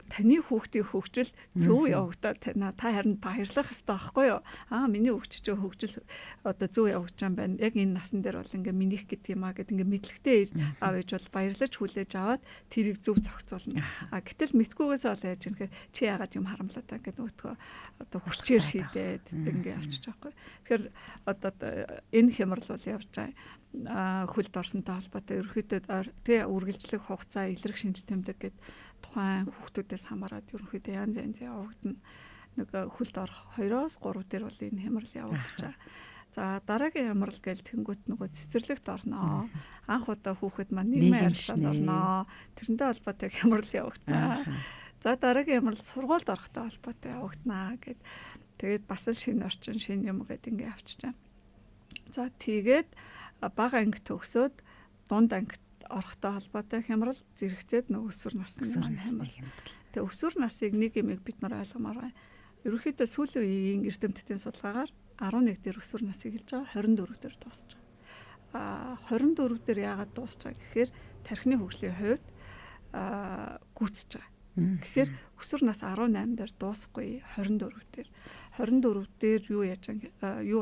таны хүүхдийн хөгжил зөв явагдаад та харин баярлах хэрэгтэй байхгүй юу? Миний хөгжиж хөгжил одоо зөв явагдаж байгаа юм байна. Яг энэ насн дээр бол ингээ минийх гэдэг юм гэд ингээ мэдлэгтэй аав ээж бол баярлаж хүлээж аваад тэрийг зөв зохицуулна. Гэтэл мэдгүйгээс бол яаж юм гэхээр чи яагаад юм харамлаад байгаа гэдэг нөтгөө одоо хүчээр шийдээд ингээ авчиж байгаа байхгүй. Тэгэхээр одоо энэ хямрал бол явж байгаа. Хөлд орсонтой холбоотой ерөөхдөө тэгээ үргэлжлэх хугацаа илэрх шинж тэмдэг гэдэг тухайн хүүхдүүдээс хамаарат ерөнхийдөө янз явагдана. Нэг хөлд орох 2-оос 3 дээр бол энэ хямрал явагдаж байгаа. За дараагийн хямрал гээл тэнгуут нөгөө цэцэрлэгт орноо. Анх удаа хүүхэд маань нийгмийн харилцаанд орноо. Тэрнтэй холбоотой хямрал явагдана. За дараагийн хямрал сургуульд орохтой холбоотой явагдана гэд. Тэгээд бас л шинэ орчин, шинэ юм гээд ингээ авчиж байгаа. За тэгээд бага анги төгсөөд дунд ангид орохтой холбоотой хямрал зэрэгцээд нөгөө өсвөр насны хямрал. Тэгээ өсвөр насыг нэг юмыг бид нар ойлгомоор байна. Ерөнхийдөө сүүлийн үеийн эрдэмтдийн судалгаагаар 11 дээр өсвөр насыг хэлж байгаа 24 дээр дуусч байгаа. 24 дээр яагаад дуусч байгаа гэхээр тархины хөгжлийн хувьд гүйцэж байгаа. Тэгэхээр өсвөр нас 18 дээр дуусахгүй 24 дээр. 24 дээр юу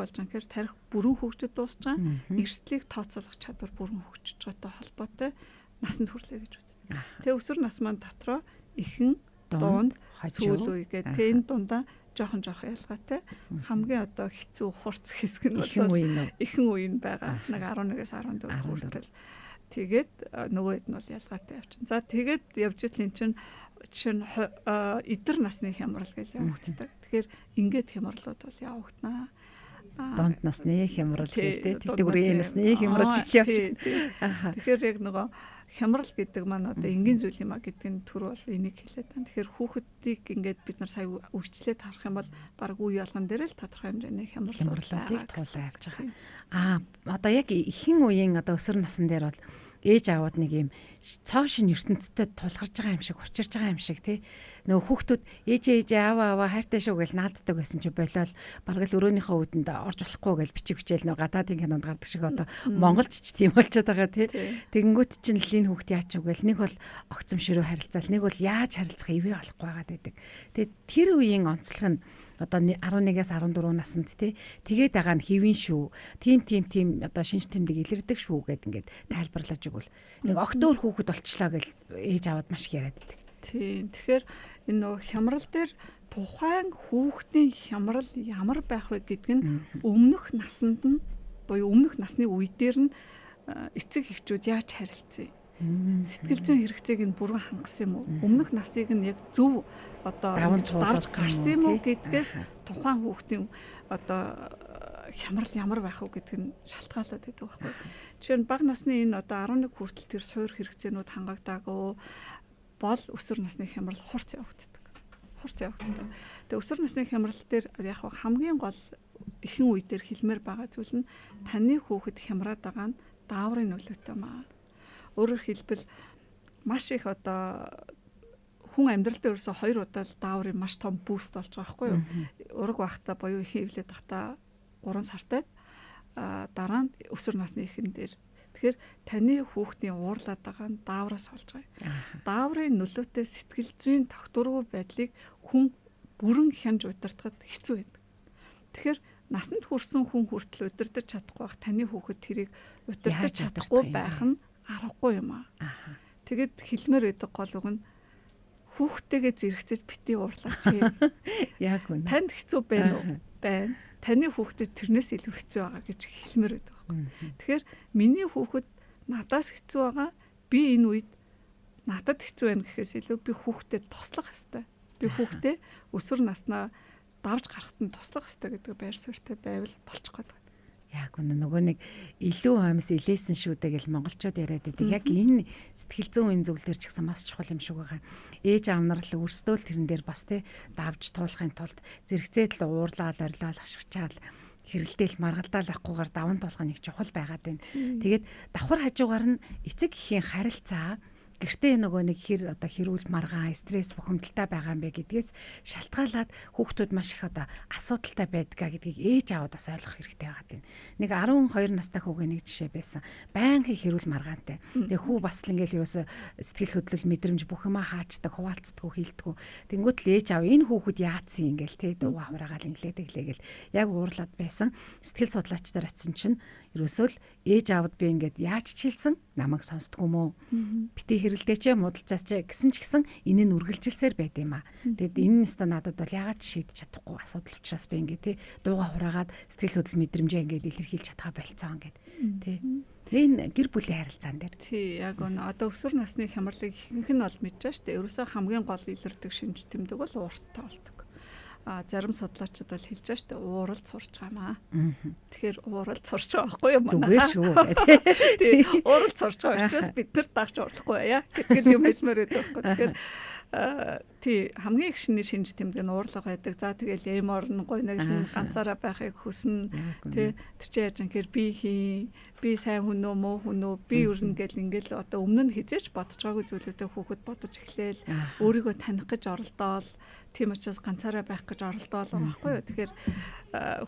болж байгаа гэхээр тарих бүрэн хөгжөд дуусч байгаа. Эрсдлийг тооцоолох чадвар бүрэн хөгжиж байгаатай холбоотой насанд хүрлээ гэж үздэг. Тэгээ өсвөр нас маань дотроо ихэн, дунд, сүүл үе гэдэг энэ дундаа жоохон ялгаатай. Хамгийн одоо хэцүү хурц хэсэг нь бол ихэн үе нь байгаа. Нэг 11-ээс 14 хүртэл. Тэгээд нөгөөд нь бол ялгаатай явчихна. За тэгээд явж идэл эн чинь эдэр насны хямрал гэж явагддаг. Тэгэхээр ингээд хямралууд бол явагдана. Дунд насны хямрал гэдэг тэгтгүрийн насны хямрал гэж явчихна. Тэгэхээр яг нөгөө хямрал гэдэг маань одоо энгийн зүйл юм а гэдгийн төр бол энийг хэлээд байна. Тэгэхээр хүүхдийг ингээд бид нар сая үргэлжлээд харах юм бол баг үе ялган дээр л тодорхой хэмжээний хямралуудыг туулаа явж байгаа. Одоо яг ихэнх үеийн одоо өсвөр насн дээр бол ээж аавууд нэг юм цоо шин ертөнцид тулгарч байгаа юм шиг, учирч байгаа юм шиг тий. Нөгөө хүүхдүүд ээжээ аваа хайртай шүү гэж нааддаг байсан чи болол бараг л өрөөнийхөө үдэнд орж болохгүй гэж бичээл нөгөө гадаадын кинонд гардаг шиг одоо Монголч ч тийм болчиход байгаа тий. Тэгэнгүүт чинь л энэ хүүхд яач үгээл нэг бол огцом ширүү харилцаал, нэг бол яаж харилцах ивэ болохгүй байгаад байдаг. Тэгээд тэр үеийн онцлог нь одоо 11-ээс 14 наснд тий тэгээд байгаа нь хэвэн шүү. Тим одоо шинж тэмдэг илэрдэг шүү гэд ингээд тайлбарлаж игвэл нэг октоор хүүхэд болчлаа гэл ээж аваад маш их яриад байдаг. Тийм. Тэгэхээр энэ нөө хямрал дээр тухайн хүүхдийн хямрал ямар байх вэ гэдг нь өмнөх наснд нь буюу өмнөх насны үе дээр нь эцэг эхчүүд яаж харилцъя. Сэтгэл зүйн хэрэгцээг нь бүрэн хангасан юм уу? Өмнөх насыг нь яг зөв одоо давж гарсан юм уу гэдгээс тухайн хүүхдийн одоо хямрал ямар байх вэ гэдг нь шалтгаалаад байдаг байхгүй. Жишээ нь бага насны энэ одоо 11 хүртэл тэр суур хэрэгцээнүүд хангагдаагүй бол өсвөр насны хямрал хурц явагддаг. Тэгээ өсвөр насны хямрал дээр яг хамгийн гол ихэнх үе дээр хэлмээр байгаа зүйл нь таны хүүхэд хямраад байгаа нь дааврын нөлөөтэй маа. Өөрөөр хэлбэл маш их одоо хүн амьдралдаа ерөөсө 2 удаа л дааврын маш том буст болж байгаа байхгүй юу? Ураг байхдаа буюу их хөвлөд байхдаа 3 сартад дараа нь өсвөр насны ихэнх дээр. Тэгэхээр таны хүүхдийн уурлаад байгаа нь даавраас болж байгаа. Дааврын нөлөөтэй сэтгэл зүйн тогтворгүй байдлыг хүн бүрэн хянж удирдахад хэцүү байдаг. Тэгэхээр насанд хүрсэн хүн хүртэл удирдах чадахгүй байх таны хүүхэд тэрийг удирдах чадахгүй байх нь аргагүй юм аа. Тэгэд хэлмээр байдаг гол үг нь хүүхдтэйгээ зэрэгцэж бити уурлаач. Яг үнэ. Танд хэцүү байна уу? Байна. Таны хүүхдэд тэрнээс илүү хэцүү байгаа гэж хэлмээр байдаг байхгүй. Тэгэхээр миний хүүхэд надаас хэцүү байгаа. Би энэ үед надад хэцүү байна гэхээс илүү би хүүхдэд туслах ёстой. Би хүүхдээ өсвөр наснаа давж гарахад нь туслах ёстой гэдэг байр суурьтай байвал болчих гээд. Яг үнэ нөгөө нэг илүү амс илээсэн шүү дээ гэж монголчууд яриад байдаг. Яг энэ сэтгэл зүйн зүйл төр ч гэсэн маш чухал юм шиг байгаа. Ээж аав нар л өөрсдөө л тэрэн дээр бас тий давж туулахын тулд зэрэгцээд л уурлаад орилол ашигчаал хэрэлдээл маргалдаал авахгүйгээр даван туулах нэг чухал байгаад байна. Тэгээд давхар хажуугаар нь эцэг эхийн харилцаа гэртээ нөгөө нэг одоо хэрүүл маргаан стресс бухимдалтай байгаа юм бэ гэдгээс шалтгаалаад хүүхдүүд маш их одоо асуудалтай байдгаа гэдгийг ээж аавд бас ойлгох хэрэгтэй байгаа юм. Нэг 12 настай хүүгээ нэг жишээ байсан. Байнгын хэрүүл маргаантай. Тэгээ хүү бас л ингээл ерөөсө сэтгэл хөдлөл мэдрэмж бүх юма хаачдаг, хуваалцдаг, хилдэг. Тэнгүүт л ээж аав энэ хүүхэд яатсан ингээл тэ дууга хураагаал инглээд гэлээгээл яг уурлаад байсан. Сэтгэл судлаач нар очисон чинь ерөөсөө л ээж аавд би ингээд яаж чилсэн намайг сонсдгоо мó. Бити хэрэлдээч муудалцаач гэсэн ч гэсэн энэ нь үргэлжилсээр байд юм аа. Тэгэд энэ нь өстө надад бол яагаад шийдэж чадахгүй асуудал учраас би ингээд тий дууга хураагаад сэтгэл хөдлөл мэдрэмжээ ингээд илэрхийлж чадхаа болцоо ингээд тий. Энэ гэр бүлийн харилцаан дээр. Тий, яг өнө одоо өсвөр насны хямралыг ихэнх нь бол мэдж байгаа шүү дээ. Ерөөсөө хамгийн гол илэрдэг шинж тэмдэг бол уурттай болдог. Зарим судлаачид бол хэлж байгаа шүү дээ ууралд сурч байгаамаа. Тэгэхээр ууралд сурч байгаа байхгүй юу манай. Зүгээр шүү. Тий, ууралд сурч байгаа учраас бид нар дагч уурлахгүй яа гэдэг юм хэлмээр байдаг байхгүй. Тэгэхээр тий хамгийн их шинж тэмдэг нь уурлага байдаг. За тэгэл эм орн гойнагл ганцаараа байхыг хүснэ. Тий тэр чи яаж ингэхээр би хий, би сайн хүн үү, муу хүн үү, би өрнө гэл ингээл одоо өмнө нь хизээч бодож байгаагүй зүйлүүдээ хүүхэд бодож эхлээл өөрийгөө таних гэж оролдоол. Тийм учраас ганцаараа байх гэж оролдоол байгаа байхгүй юу. Тэгэхээр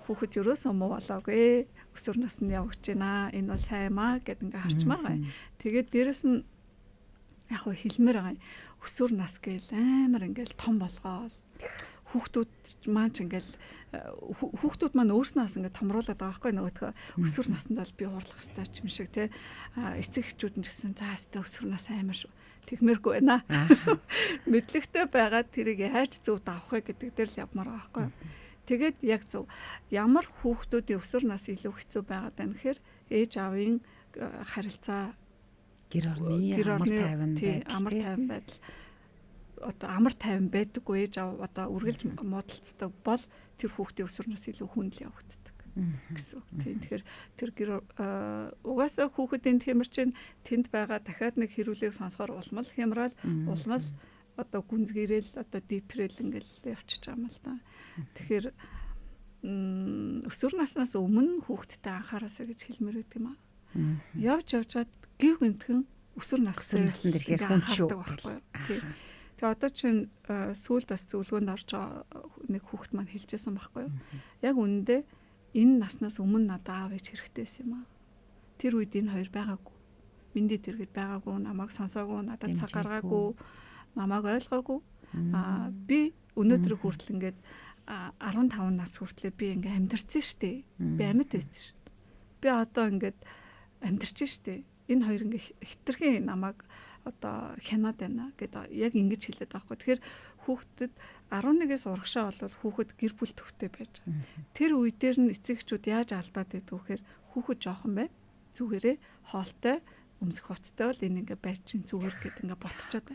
хүүхэд ерөөсөө муу болоогүй. Өсвөр наснд явж байна. Энэ бол сайн юм аа гэд ингээ харчмаа. Тэгээд дээрэс нь яг хөө хэлмээр байгаа. Өсвөр нас гээл амар ингээл том болгоол. Хүүхдүүд маань ч ингээл хүүхдүүд маань өөрснөөс ингээд томруулаад байгаа байхгүй нөгөөдхөө өсвөр наснд бол би уурлах ёстой ч юм шиг те эцэг эхчүүд нь ч гэсэн за өстой өсвөр нас амар шүү. Тэгмээргүй байна. Мэдлэгтэй байгаад тэрийг яаж зөв давах вэ гэдэг дээр л явмаар байгаа байхгүй. Тэгээд яг зөв ямар хүүхдүүдийн өсвөр нас илүү хэцүү байгаад байна гэхээр ээж аавын харилцаа гэр орны амар тайван байдал одоо амар тайван байдаггүй ээж аав одоо үргэлж модалцдаг бол тэр хүүхдийн өсвөр нас илүү хүндэл явагддаг гэсэн. Тэгэхээр тэр гэр угаасаа хүүхдийн темирчин тэнд байгаа дахиад нэг хэрүүлийг сонсохоор улмал хямрал улмал одоо гүнзгийрэл одоо депрэл ингээл явчихж байгаа юм л да. Тэгэхээр өсвөр наснаас өмнө хүүхдтэй анхаараасаа гэж хэлмээр байдаг юм аа. Явж явжгаад гів гинтхэн өсвөр наснд ирэхээр хүн шүү. Тэгээ одоо чинь сүүлд бас зөвлөгөөнд орж байгаа нэг хүүхэд маань хэлжсэн байхгүй юу? Яг үнэндээ энэ наснаас өмнө надад аав ээж хэрэгтэй байсан юм аа. Тэр үед энэ хоёр байгаагүй. Миндий дэргэд байгаагүй, намайг сонсоогүй, надад цаг гаргаагүй, намайг ойлгоогүй. Би өнөөдөр хүртэл ингээд 15 нас хүртлээр би ингээд амьдарсан штэ. Би амьд байсан ш. Би одоо ингээд амьдарч штэ. Энэ хоёр ингээд хитрхийн намайг одоо хянаад байна гэдэг яг ингэж хэлээд байгаа хгүй. Тэгэхээр хүүхдэд 11-ээс урагшаа бол хүүхэд гэр бүл төвтэй байж байгаа. Тэр үе дээр нь эцэгчүүд яаж алдаад байдаг вэхээр хүүхэд жоохон бай. Зүгээрээ хоолтой өмсөх хувцтай бол энэ ингээ байж чинь зүгээр гэд ингээ ботчоод.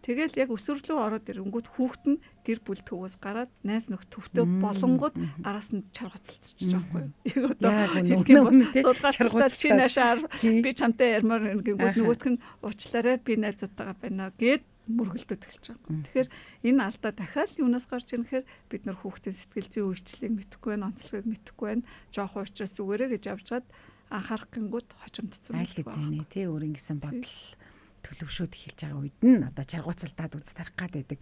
Тэгэл яг өсвөрлөө ороод ирэнгүүт хүүхэд нь гэр бүл төвөөс гараад найз нөхд төвтэй болонгууд араас нь чаргуцалцчих жоохгүй юу. Яг одоо чаргуцалцаж чи наашаар би чамтай ярмаар ингэнгүүт нөгөөх нь уучлаарай би найзуудтайгаа байна гэд мөргөлдөд эхэлж байгаа. Тэгэхээр энэ алдаа дахиад юунаас гарч ирэх гэхээр бид нар хүүхдийн сэтгэл зүйн үйлчлэлийг мэдэхгүй байна, онцлогийг мэдэхгүй байна. Жоохон уучраас зүгээрээ гэж явжгаад анхаарах гингүүд хожимдсон байна. Айл гэзэний тий өөр ингэсэн бодол төлөвшөөд эхэлж байгаа үед нь одоо чаргууцалтаад үз тарах гад байдаг.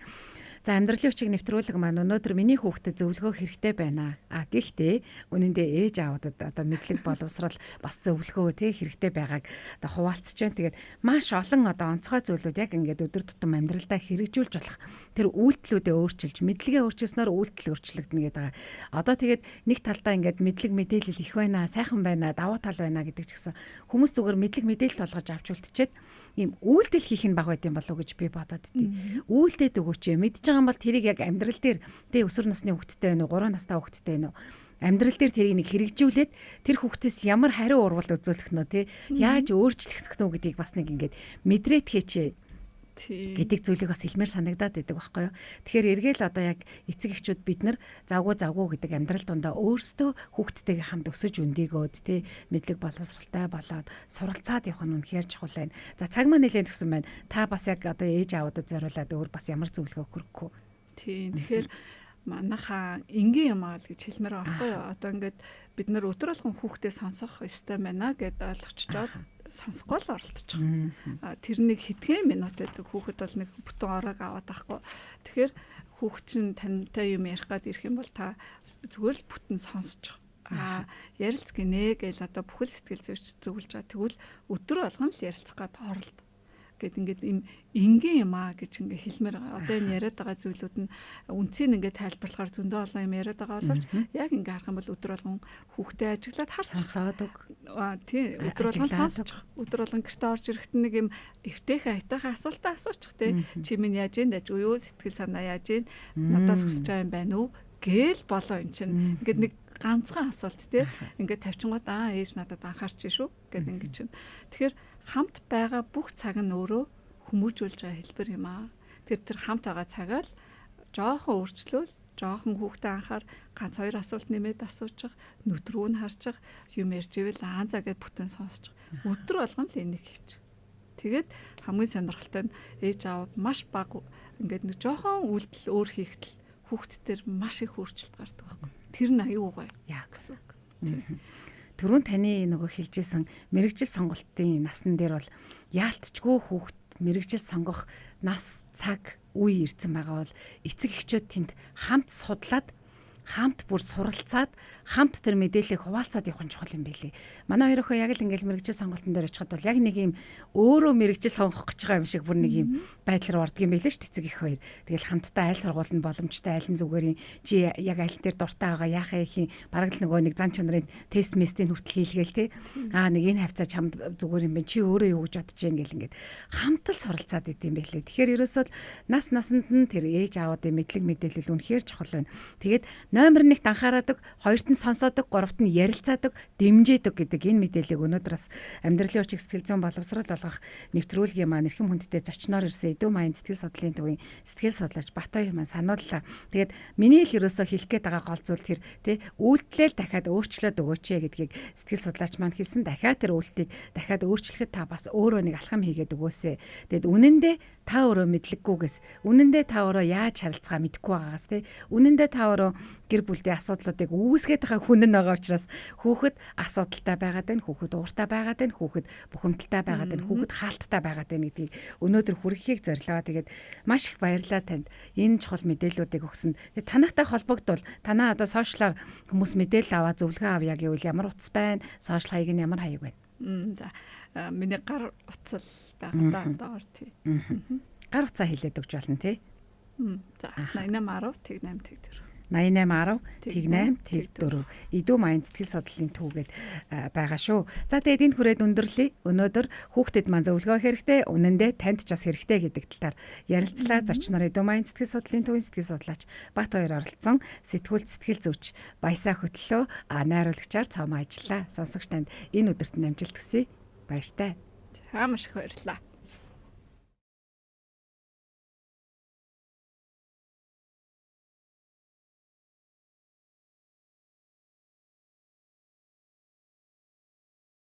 За амьдралын хүчийг нэвтрүүлэг маань өнөөдөр миний хүүхдэд зөвлөгөө хэрэгтэй байна. Гэхдээ үнэндээ ээж аавдад одоо мэдлэг боловсрал бас зөвлөгөө тий хэрэгтэй байгааг одоо хуваалцж байна. Тэгээд маш олон одоо онцгой зүйлүүд яг ингээд өдөр тутам амьдралдаа хэрэгжүүлж болох тэр үйлдэлүүдээ өөрчилж мэдлэгээ өөрчилснөөр үйлдэл өөрчлөгдөнө гэдэг байгаа. Одоо тэгээд нэг талдаа ингээд мэдлэг мэдээлэл их байна, сайхан байна, давуу тал байна гэдэг ч гэсэн хүмүүс зүгээр мэдлэг мэдээлэл болгож авч үлдчихэд ийм үйлдэл хийх нь баг байд юм болов уу гэж би бодоод тий. Үйлдэлд өгөөч мэдж байгаа юм бол тэрийг яг амьдрал дээр тий өсвөр насны хүүхэдтэй байна уу 3 настай хүүхэдтэй байна уу амьдрал дээр тэрийг нэг хэрэгжүүлээд тэр хүүхдээс ямар хариу урвал үзүүлэх нь тий яаж өөрчлөх нь гэдгийг бас нэг ингээд мэдрээд хийчээ гэдэг зүйлийг бас хэлмээр санагдаад байдаг байхгүй юу. Тэгэхээр эргээл одоо яг эцэг эхчүүд бид нар завгүй гэдэг амьдрал дундаа өөрсдөө хүүхдтэйгээ хамт өсөж өндийгөөд тий мэдлэг боловсралтай болоод суралцаад явах нь үнэхээр чухал байна. За цаг маань нэлээд гисэн байна. Та бас яг одоо ээж аавуудад зориулаад өөр бас ямар зөвлөгөө өгөх вэ? Тийм. Тэгэхээр манайхаа энгийн юм аа л гэж хэлмээр байгаа байхгүй юу. Одоо ингээд бид нар өдөр болгон хүүхдээ сонсох ёстой байна гэд ойлгоччоод сонсохгүй л оролдож байгаа. Тэр нэг хэдхэн минут байдаг хүүхэд бол нэг бүтэн ороог аваад байхгүй. Тэгэхээр хүүхэд чинь тантай юм ярих гад ирэх юм бол та зүгээр л бүтэн сонсож ярилц гинэ гэж одоо бүхэл сэтгэл зүйч зөвлөж байгаа. Тэгвэл өдөр болгон л ярилцах гад оролд гэд ингээд им энгийн юм аа гэж ингээ хэлмээр байгаа. Одоо энэ яриад байгаа зүйлүүд нь үнцийг ингээ тайлбарлахаар зөндөө олон юм яриад байгаа боловч яг ингээ харах юм бол өдөр болгон хүүхдээ ажиглаад харцсаадаг. Тий өдөр болгон сонсож өдөр болгон гэрте орж ирэхэд нэг юм эвтэйхэн айтайхан асуултаа асуучих тий. Чи минь яаж энэ дэж юу сэтгэл санаа яаж энэ надаас хүсэж байгаа юм байна уу гээл болоо эн чинь ингээд нэг ганцхан асуулт тий. Ингээд тавьчингууд ээж надад анхаарч шүү гэд ингээ чинь. Тэгэхээр хамт байгаа бүх цаг нь өөрөө хүмүүжүүлж байгаа хэлбэр юм аа. Тэр хамт байгаа цагаа л жоохон өөрчлөл, жоохон хүүхдээ анхаар ганц хоёр асуулт нэмээд асуучих, нүд рүү нь харчих, юм ярьж ивэл за гэд бүтэн сонсчих. Өдөр болгон л энийг хийчих. Тэгээд хамгийн сонирхолтой нь ээж аав маш бага ингээд нэг жоохон үйлдэл өөр хийхдээ хүүхдтэр маш их өөрчлөлт гардаг байхгүй. Тэр нь аюу гоё. Яа гэсэн үг. Түрүүн таны нөгөө хэлжсэн мэрэгжил сонголтын насн дээр бол яалтчгүй хүүхд мэрэгжил сонгох нас цаг үе ирсэн байгаа бол эцэг эхчүүд тэнд хамт судлаад хамт бүр суралцаад хамт тэр мэдээллийг хуваалцаад явах нь чухал юм билий. Манай хоёр охин яг л ингээл мэрэгжил сонголтын дээр очиход бол яг нэг юм өөрөө мэрэгжил сонгох гэж байгаа юм шиг бүр нэг юм байдлаар ордог юм билээ шүү дээ эцэг их хоёр. Тэгэл хамтдаа айл сургууль нь боломжтой айлын зүгээрийн чи яг айл дээр дуртай байгаа яахаа ихийн бараг л нөгөө нэг зан чанарын тест местийн хүртэл хийлгээл те. Нэг энэ хавцаа чамд зүгээр юм бэ чи өөрөө юу гэж бодож гин гэл ингээд хамт л суралцаад идэм билээ. Тэгэхээр ерөөсөө нас насанд нь тэр ээж аавуудын мэдлэг мэдээлэл үнэхээр чухал байна. Тэгээд номер 1-т анхаараадаг, 2-т нь сонсоодог, 3-т нь ярилцаадаг, дэмжээдэг гэдэг энэ мэдээллийг өнөөдөр бас амьдралын хүчийг сэтгэл зүйн боловсрол болгох нэвтрүүлгийн маань эрхэм хүндтэй зочноор ирсэн Эдүү Маян сэтгэл судлалын төвийн сэтгэл судлаач Батбаяр маань санууллаа. Тэгээд миний л ерөөсөө хэлэх гээд байгаа гол зүйл тэр тий үйлдэлэл дахиад өөрчлөөд өгөөч гэдгийг сэтгэл судлаач маань хэлсэн. Дахиад тэр үйлдэлийг дахиад өөрчлөхөд та бас өөрөө нэг алхам хийгээд өгөөсэй. Тэгэд үнэндээ та өөрөө мэдлэггүйгээс, үнэндээ та өөрөө яаж харилцаа мэдэхгүй байгаагаас тий үнэндээ та өөрөө гэр бүлийн асуудлуудыг үүсгээд найзынхаа хүн нь байгаа учраас хүүхэд асуудалтай байгаад байна, хүүхэд ууртай байгаад байна, хүүхэд бухимдалтай байгаад байна, хүүхэд хаалттай байгаад байна гэдгийг өнөөдөр хүргэхийг зорилоо. Тэгээд маш их баярлалаа танд. Энэ чухал мэдээллүүдийг өгсөнд. Тэгээд танахтай холбогдвол танаа одоо сошиалаар хүмүүс мэдээлэл аваа зөвлөгөө авъя гэвэл ямар утас байна? Сошиал хаяг нь ямар хаяг байна? За миний гар утсал байгаа даа тий. Гар утсаа хэлээд өгч болно тий. За 8810 Тэг8 Тэг4. 8810 Тэг8 Тэг4 Идүү Майнд сэтгэл судлалын түүгээд байгаа шүү. За тэгээд энд хүрээд өндөрлөе. Өнөөдөр хүүхдэд маань зөвлөгөө хэрэгтэй, үнэндээ танд ч бас хэрэгтэй гэдэг талаар ярилцлаа. Зочноор Идүү Майнд сэтгэл судлалын төвийн сэтгэл судлаач Баатбаяр оролцсон. Сэтгүүл сэтгэл зүйч Баясаа хөтлөө найруулагчаар цаомоо ажиллаа. Сонсогч танд энэ өдөрт амжилт хүсье. Баяртай. За маш их баярлалаа.